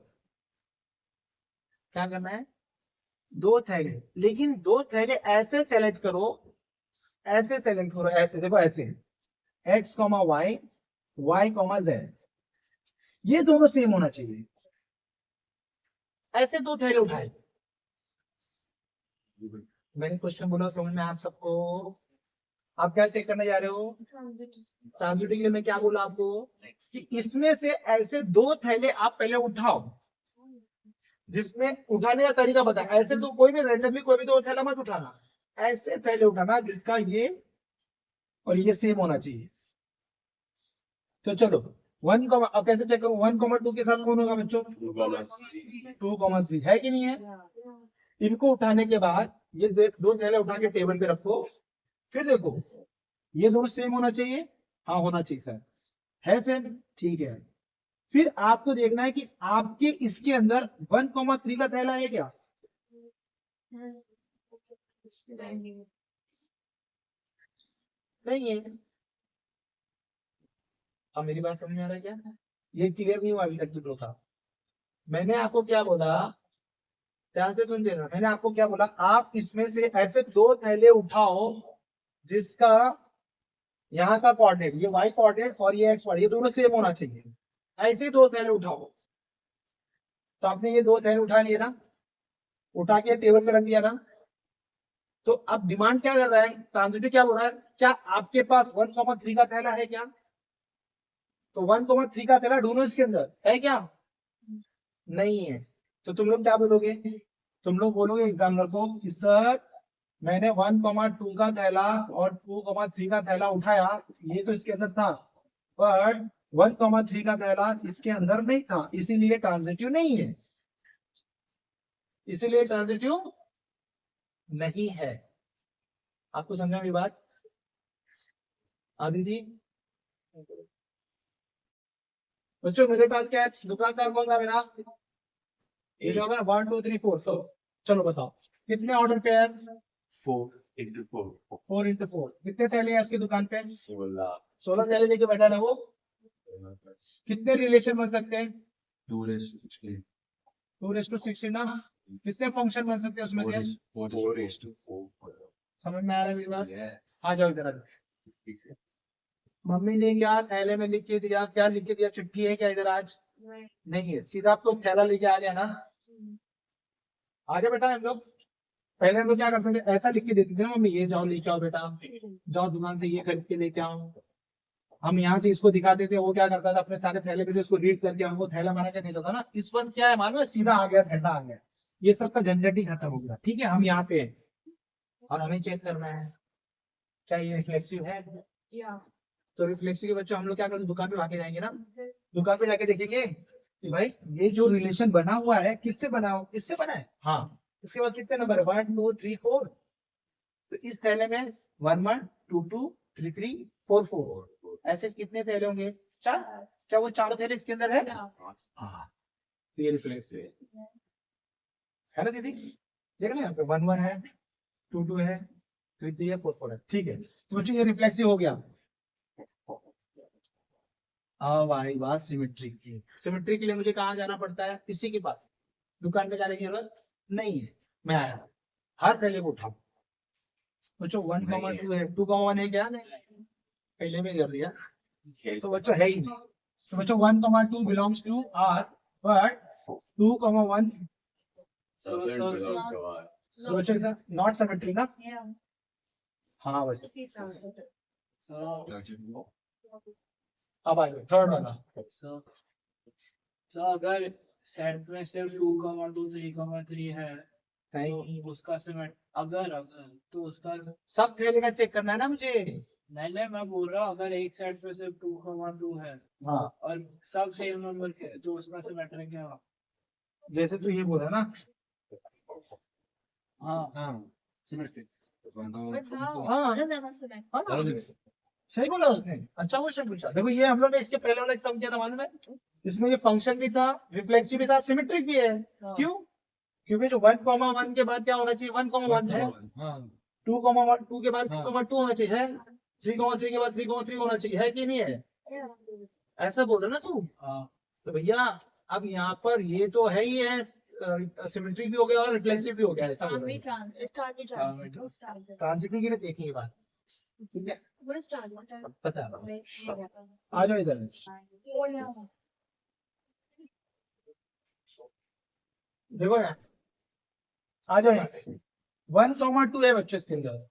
क्या करना है, 2 थैले, लेकिन 2 थैले ऐसे सेलेक्ट करो, ऐसे सेलेक्ट करो, ऐसे देखो, ऐसे x, y, y, z, ये दोनों सेम होना चाहिए। ऐसे 2 थैले उठाए, मैंने क्वेश्चन बोला समझ में आप सबको। आप क्या चेक करने जा रहे हो, ट्रांजिटिव के लिए मैं क्या बोला आपको कि इसमें से ऐसे 2 थैले आप पहले उठाओ, जिसमें उठाने का तरीका बता, ऐसे तो कोई भी रैंडमली कोई भी 2 थैला मत उठाना, ऐसे थैले उठाना जिसका ये और ये सेम होना चाहिए। तो चलो 1, अब कैसे चेक करो, 1,2 के साथ कौन होगा बच्चों, 2,3 है कि नहीं है। इनको उठाने के बाद ये 2 थैले उठा के टेबल पे रखो, फिर देखो ये दोनों सेम होना चाहिए, हाँ होना चाहिए सर, है सेम, ठीक है। फिर आपको देखना है कि आपके इसके अंदर 1,3 का थैला है क्या, नहीं है। अब मेरी बात समझ में आ रहा है क्या, ये क्लियर नहीं हुआ अभी तक जो था। मैंने आपको क्या बोला, ध्यान से सुन लेना, मैंने आपको क्या बोला, आप इसमें से ऐसे 2 थैले उठाओ जिसका यहाँ का कोऑर्डिनेट, ये y कोऑर्डिनेट और ये x कोऑर्डिनेट, ये दोनों सेम होना चाहिए, ऐसे 2 थैले उठाओ। तो आपने ये 2 थैले उठा लिए ना, उठा के टेबल पे रख दिया ना, तो अब डिमांड क्या कर रहा है, ट्रांजिटिव क्या बोल रहा है, क्या आपके पास 1,3 का थैला है क्या, तो 1,3 का थैला ढूंढो इसके अंदर, है क्या, नहीं है। तो तुम लोग क्या बोलोगे, तुम लोग बोलोगे एग्जामिनर को कि सर मैंने 1,2 का थैला और 2,3 का थैला उठाया, ये तो इसके अंदर था, बट 1,3 का थैला इसके अंदर नहीं था, इसीलिए ट्रांजिटिव नहीं है, इसीलिए ट्रांजिटिव नहीं है। आपको समझा मेरी बात, दीदी बच्चों मेरे पास क्या है, दुकानदार कौन था मेरा, ये जो है 1, 2, 3, 4, तो चलो बताओ कितने ऑर्डर पे है, 4 into 4. 4 into 4, कितने थैले हैं उसकी दुकान पे, 16. 16 थैले लेके बैठा है वो। कितने रिलेशन बन सकते हैं, 2 raised to 16. 2:16 ना, कितने फंक्शन बन सकते हैं उसमें 4 से, raised to 4. समझ में आ रहा है मेरी बात, Yeah. आ जाओ इधर आ जाओ। मम्मी ने क्या थैले में लिख के दिया, क्या लिख के दिया, चिट्ठी है क्या इधर आज, नहीं है, सीधा आपको थैला लेके आ गया ना, आगे बेटा। हम लोग पहले हम लोग क्या करते थे, ऐसा लिख के देते थे ना, मम्मी ये जाओ लेके आओ बेटा, जाओ दुकान से ये खरीद के लेके आओ। हम यहाँ से इसको दिखाते थे, वो क्या करता था अपने सारे थैले पे से इसको रीड करके हमको थैला बना के देता था ना। इस वक्त क्या है मालूम है, सीधा आ गया, थैला आ गया, ये सब का झंझट ही खत्म हो गया। ठीक है, हम यहाँ पे हैं और हमें चेक करना है क्या ये रिफ्लेक्सिव है, Yeah. तो रिफ्लेक्सिव के बच्चों हम लोग क्या करेंगे, दुकान पे आके जाएंगे ना, दुकान पे जाके देखेंगे कि भाई ये जो रिलेशन बना हुआ है किससे बना हो, इससे बना है, हाँ। इसके बाद कितने नंबर है, 1 2 3 4। तो इस थैले में 1 1 2 2 3 3 4 4 ऐसे कितने थैले होंगे, 4। क्या वो चारों थैले इसके अंदर है, हाँ। तो ये रिफ्लेक्सिव है ना दीदी, देख रहे हैं यहाँ पे 1 1 है, 2 2 है, 3 3 है, 4 4 है, ठीक है। तो बच्चों ये रिफ्लेक्सिव हो गया। अब आई बात सिमेट्री की। सिमेट्री के लिए मुझे कहाँ जाना पड़ता है, इसी के पास, दुकान पे जाने की जरूरत नहीं है। मैं आया, हर थैले को उठाओ बच्चों, 1 2 है, 2 1 है क्या, पहले में कर दिया, तो बच्चों है ही नहीं। तो बच्चों 1 2 बिलोंग्स टू आर, बट 2 1 तो बच्चों नॉट सिमेट्री ना, Yeah. हाँ बच्चों। See translated. अब आ जाओ थर्ड वाला। तो अगर सेट में सिर्फ 2, 2, 3, है नहीं, तो उसका सिमेट अगर तो उसका सब थैले का चेक करना है ना मुझे, नहीं मैं बोल रहा हूँ अगर एक सेट पे सिर्फ 2, 2 है हाँ। और सब सेम नंबर के तो उसका सिमेट्रिक क्या होगा? जैसे तू ये बोला ना, हाँ But how? हाँ। Other than a select. हाँ, सही बोला उसने, अच्छा क्वेश्चन पूछा। देखो ये हम लोग ने इसके पहले वाला सम किया था मालूम है, इसमें ये फंक्शन भी था, रिफ्लेक्सिव भी था, सिमेट्रिक भी है। क्यों? क्योंकि जो 1 1 के बाद क्या होना चाहिए, 1 1 है, 2 1 2 के बाद 2 2 होना चाहिए है, 3 3 के बाद 3 3 होना चाहिए है कि नहीं है, Yeah. ऐसा बोल रहा ना तू। हाँ तो भैया अब यहाँ पर ये तो है ही है, सिमेट्रिक भी हो गया और रिफ्लेक्सिव भी हो गया, ऐसा बोल Can't be रहा है। trans. It can't be translated. What's translated? Transitive के लिए देखेंगे बात, ठीक है, What is translated? पता है। Like, yeah. आ जाओ इधर, Oh, yeah. देखो यार, आ जाओ यहाँ पे 1 2 है बच्चों इसके अंदर।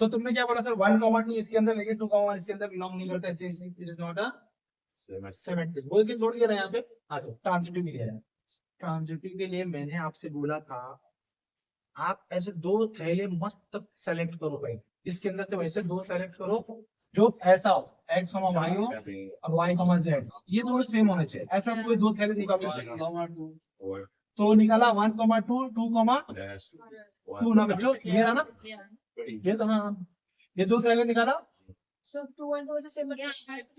तो तुमने क्या बोला सर, 1 2 इसके अंदर, लेकिन 2 1 इसके अंदर बिलोंग नहीं करता, it is not a symmetric. बोल के छोड़ दिया ना यहाँ पे। आ जाओ ट्रांजिटिव के लिए। ट्रांजिटिव के लिए मैंने आपसे बोला था, आप ऐसे 2 थैले मस्त सेलेक्ट करो भाई, इसके अंदर से वैसे 2 सेलेक्ट करो जो ऐसा हो, x, y हो और y, z, ये दोनों सेम होने चाहिए। ऐसा कोई 2 थैले निकालो, तो निकाला 1 2 2 2 ना बच्चों, ये रहा ना, Yeah. ये तो हाँ, ये 2 थैले निकाला। So 2 and 2 is the same. Yeah.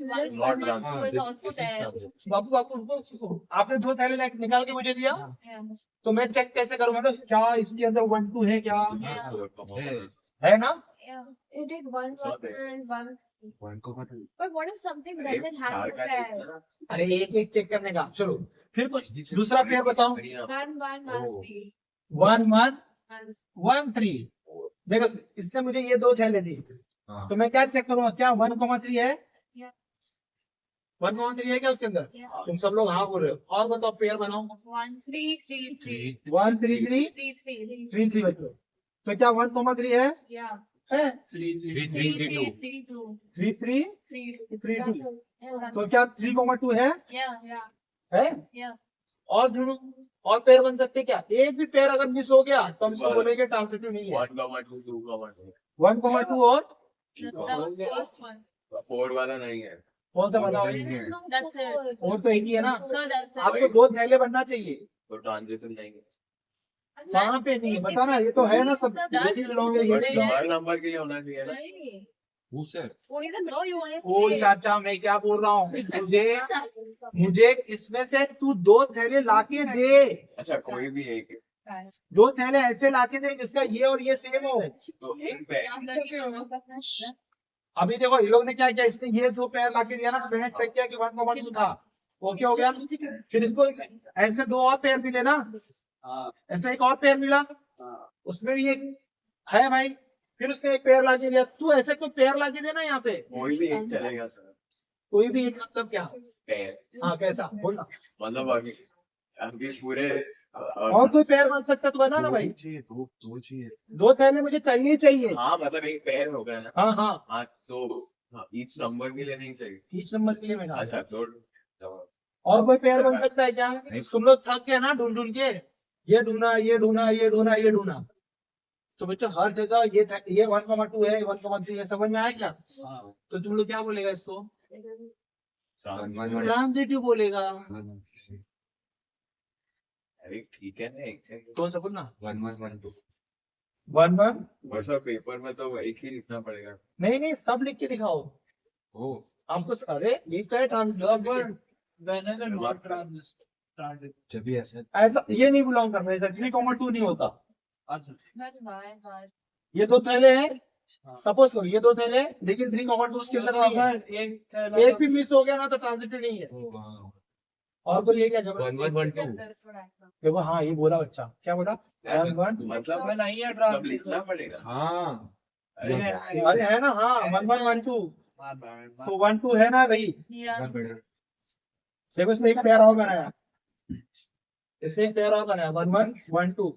Not 1 done. 2 is also there. बापू बापू उनको आपने 2 थैले निकाल के मुझे दिया, Yeah. तो मैं चेक कैसे करूंगा, तो क्या इसके अंदर 1 2 है क्या, है ना। Yeah. You take 1 It's not 1 and 1. 1 But what if something doesn't have a pair? अरे एक एक चेक करने का, चलो फिर कुछ दूसरा पेयर बताओ। 1 1 1 3. 1 1 1. 1 3, देखो इसने मुझे ये 2 थैले दी, तो मैं क्या चेक करूंगा, क्या 1 3 है, Yeah. 1 3 है क्या उसके अंदर। Yeah. तुम सब लोग हाँ बोल रहे हो, और बताओ पेयर बनाओ। 1 3 3 3. 1 3 3 3 3. 3 3 बच्चों, तो क्या 1 3 है, Yeah. है 3 3 3 3 3 2. 3 3 3 3 2, 2. Yeah. तो क्या 3 2 है, Yeah. Yeah. है। Yeah. और ढूंढो, और पेयर बन सकते क्या, एक भी पेयर अगर मिस हो गया तो हम इसको बोलेंगे ट्रांजिटिव नहीं है। 1 2 2 1 2 और That was the first one. 4 वाला नहीं है। कौन सा बताओ, That's it. और तो एक ही है ना, So that's it. आपको 2 थैले बनना चाहिए। तो ट्रांजिशन नहीं है। कहाँ पे नहीं है बताना, ये तो है ना सब, ये भी belong है, ये भी belong है। हर नंबर के लिए होना चाहिए ना। Right. Who said? Only the no you want to O say. चाचा मैं क्या बोल रहा हूँ, मुझे इसमें से तू 2 थैले लाके दे, अच्छा कोई भी एक है। 2 थैले ऐसे लाके दे जिसका ये और ये सेम हो। तो एक पे अभी देखो ये लोग ने क्या किया, इसने ये 2 पेयर लाके दिया ना, मैंने चेक किया कि 1 2 था, ओके हो गया। फिर इसको ऐसे 2 और पेयर मिले ना, ऐसा एक और पेयर मिला, उसमें भी एक है भाई, फिर उसने एक पेयर लाके दिया, तू ऐसे कोई पेयर लाके देना यहाँ पे, कोई भी एक चलेगा सर। कोई भी एक, मतलब क्या, पेयर हाँ कैसा बोलना, मतलब आगे आपके पूरे और कोई पेयर बन सकता तो बता ना भाई। दो चाहिए। 2 थैले मुझे चाहिए ही चाहिए। हाँ मतलब एक पेयर हो गया ना। हाँ हाँ, हाँ तो ईच नंबर के लिए नहीं चाहिए। ईच नंबर के लिए मैं कहा। अच्छा तो और कोई पेयर बन सकता है क्या, तुम लोग थक गए ना ढूंढ ढूंढ के, ये ढूंढा ये ढूंढा ये ढूंढा ये ढूंढा, तो बच्चों हर जगह ये 1,2 है, 1,3 है, समझ में आया क्या? हाँ तो तुम लोग क्या बोलेगा इसको? ट्रांजिटिव ट्रांजिटिव बोलेगा। अरे ठीक है ना एक सेकंड कौन सा बोलना? 1112 1 1 और सर पेपर में तो एक ही लिखना पड़ेगा नहीं नहीं, सब लिख के दिखाओ ओ हमको। अरे ये क्या है transitive? When is it not transit? जब भी ऐसा ऐसा ये नहीं बिलोंग करता, ऐसा 3,2 नहीं होता। अच्छा That's why. ये दो थैले हैं, हाँ। सपोज करो ये दो थैले हैं, लेकिन 3,2 उसके अंदर नहीं है। अगर एक थैला एक भी मिस हो गया ना तो ट्रांजिटिव नहीं है। ओ वाह और बोलिए क्या जवाब? 1112 That's what I thought. देखो हाँ ये बोला बच्चा, क्या बोला? 1 1 मतलब में नहीं है सब transit. लिखना पड़ेगा हाँ अरे अरे है ना, हाँ 1 1 1 2 तो 1 2 है ना भाई। Yeah. देखो इसमें एक पेयर और बनाया, इसमें एक पेयर और बनाया 1 1 1 2।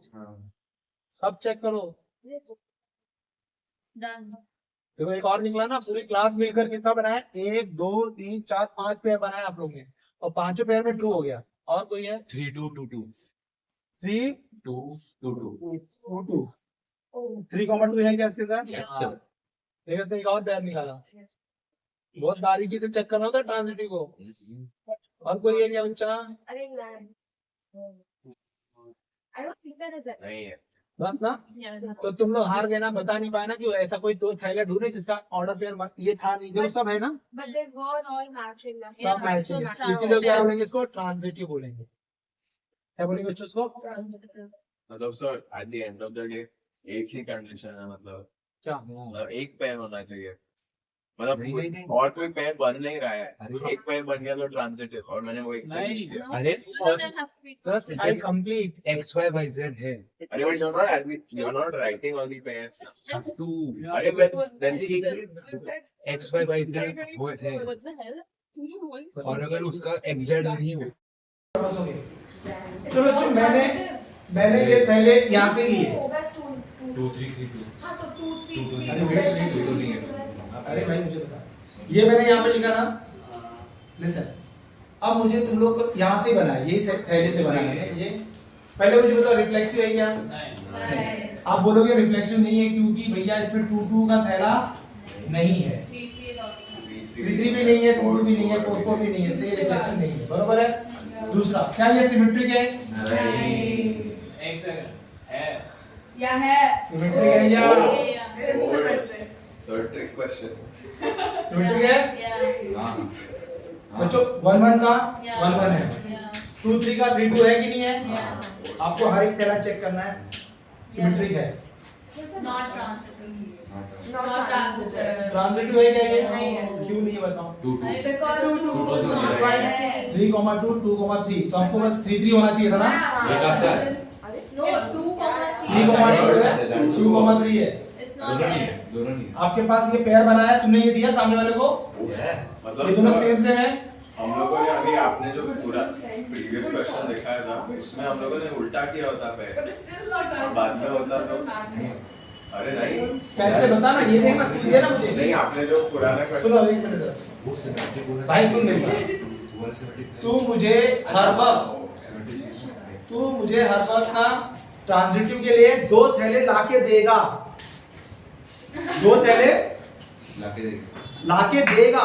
सब चेक करो। Done. देखो एक और निकला ना, पूरी क्लास मिलकर कितना बनाया? 1 2 3 4 5 पेयर बनाया आप लोग ने, और पांचों पेयर में ट्रू हो गया। और कोई है? 3222 3 222 2 2 3,2 है क्या इसके साथ? यस सर देखो इसने एक और पेयर निकाला। बहुत बारीकी से चेक करना होता है ट्रांजिटिव को। और कोई है क्या बच्चा? I didn't land. I don't think that is it. नहीं है बस ना, Yeah, it's not. तो तुम लोग हार गए ना, बता नहीं पाए ना कि ऐसा कोई दो थैला ढूंढे जिसका ऑर्डर पेयर ये था नहीं। देखो सब है ना, But they were all matching. That's सब why मैचिंग it's है, so इसीलिए क्या strong. बोलेंगे इसको? ट्रांजिटिव बोलेंगे। क्या बोलेंगे बच्चों इसको? मतलब sir at the end of the day एक ही कंडीशन है मतलब क्या? एक पेन होना चाहिए मतलब नहीं, नहीं, नहीं। और कोई पेन बन नहीं रहा है अरे एक पेन बन गया तो ट्रांजिटिव और मैंने वो एक से नहीं। लिख दिया अरे All them have to be. Just I complete. XYYZ है अरे but you're not writing all the pairs to अरे but then the XYYZ वो है What the hell? और अगर उसका एग्जैक्ट नहीं हो चलो चलो, मैंने ये थैले यहाँ से लिए। 2332 हाँ तो 2 3 2 3 अरे wait, wait, तो नहीं है अरे भाई मुझे बता, ये मैंने यहाँ पे लिखा ना, लिसन। अब मुझे तुम लोग को यहाँ से बनाया, यही थैले से बनाना है ये। पहले मुझे बताओ रिफ्लेक्सिव है क्या? नहीं आप बोलोगे रिफ्लेक्शन नहीं है क्योंकि भैया इसमें 2 2 का थैला नहीं है, 3 3 भी नहीं है, 2 2 भी नहीं है, 4 4 भी नहीं है, इसलिए रिफ्लेक्शन नहीं है। बरोबर है। दूसरा, क्या ये सिमेट्रिक है? एक सेकंड है या है सिमेट्रिक है या so trick question सिमेट्रिक है? हाँ बच्चों 1 1 का 1 1 है, 2 3 का 3 2 है कि नहीं है? आपको हर एक थैला चेक करना है, सिमेट्रिक है। नॉट ट्रांजिटिव हाँ ट्रांजिटिव है क्या ये? नहीं है। क्यों नहीं है बताओ? 2 बिकॉज़ 2 was not 1 3 2 2 3, तो आपको बस 3 3 होना चाहिए था ना? देखा सर नो 2 3 2 है, 2 3 है। it's दोनों not नहीं there. है दोनों नहीं है आपके पास ये पेयर बनाया, तुमने ये दिया सामने वाले को, ये मतलब दोनों सर, सेम सेम है। हम लोगों ने अभी आपने जो पूरा प्रीवियस क्वेश्चन दिखाया था उसमें हम लोगों ने उल्टा किया होता पे But it's still not और बाद में होता तो अरे नहीं कैसे बता ना, ये देखना, तू दिया ना मुझे। नहीं आपने जो पुराना सुनो क्वेश्चन एक मिनट, वो सिमेट्रिक होना भाई सुन मेरी बात। वो वाला सिमेट्रिक तू मुझे हर वक्त ना ट्रांजिटिव के लिए 2 थैले लाके देगा, 2 थैले लाके देख लाके देगा,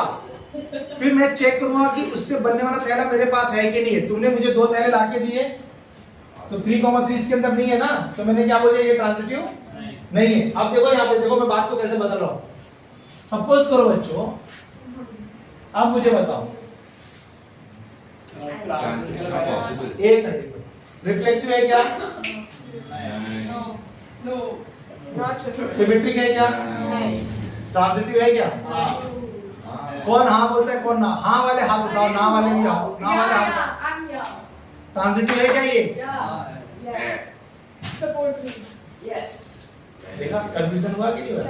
फिर मैं चेक करूंगा कि उससे बनने वाला थैला मेरे पास है कि नहीं है। तुमने मुझे 2 थैले लाके दिए, तो 3 3 इसके अंदर नहीं है ना, तो मैंने क्या बोला, ये ट्रांजिटिव नहीं है। अब देखो यहाँ पे, देखो मैं बात को कैसे बदल रहा हूँ। सपोज करो बच्चों, अब मुझे बताओ पॉसिबल एक मिनट, रिफ्लेक्सिव है क्या? No. सिमेट्रिक है क्या? ट्रांजिटिव है क्या? कौन हाँ बोलता है, कौन ना? हाँ वाले हाथ उठाओ, ना वाले भी हाँ, ना वाले हाथ। I'm yeah. ट्रांजिटिव है क्या ये? Yes. Support me. Yes. देखा कंफ्यूजन हुआ कि नहीं हुआ?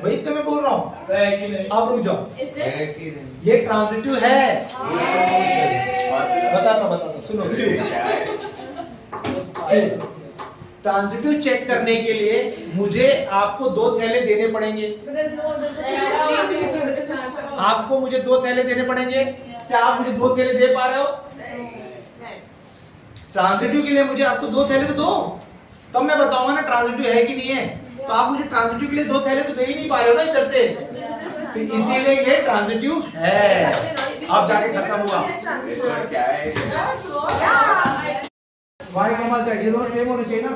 वही तो मैं बोल रहा हूँ। सही कि नहीं अब रुक जाओ, Is it? है कि नहीं ये ट्रांजिटिव है। बताता सुनो क्यों। ट्रांजिटिव चेक करने के लिए मुझे आपको 2 थैले देने पड़ेंगे, But there's no आपको मुझे 2 थैले देने पड़ेंगे। क्या आप मुझे 2 थैले दे पा रहे हो? ट्रांजिटिव के लिए मुझे आपको 2 थैले तो दो। तब मैं बताऊंगा ना ट्रांजिटिव है कि नहीं है। तो आप मुझे ट्रांजिटिव के लिए दो थैले तो दे ही नहीं पा रहे हो ना इधर से, तो इसीलिए ये ट्रांजिटिव है। अब जाके खत्म हुआ। सर क्या है y, z ये दोनों सेम होने चाहिए ना।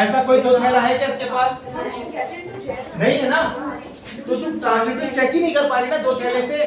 ऐसा कोई दो थैला है क्या इसके पास? नहीं है ना, तो तुम ट्रांजिटिव चेक ही नहीं कर पा रही ना दो थैले से।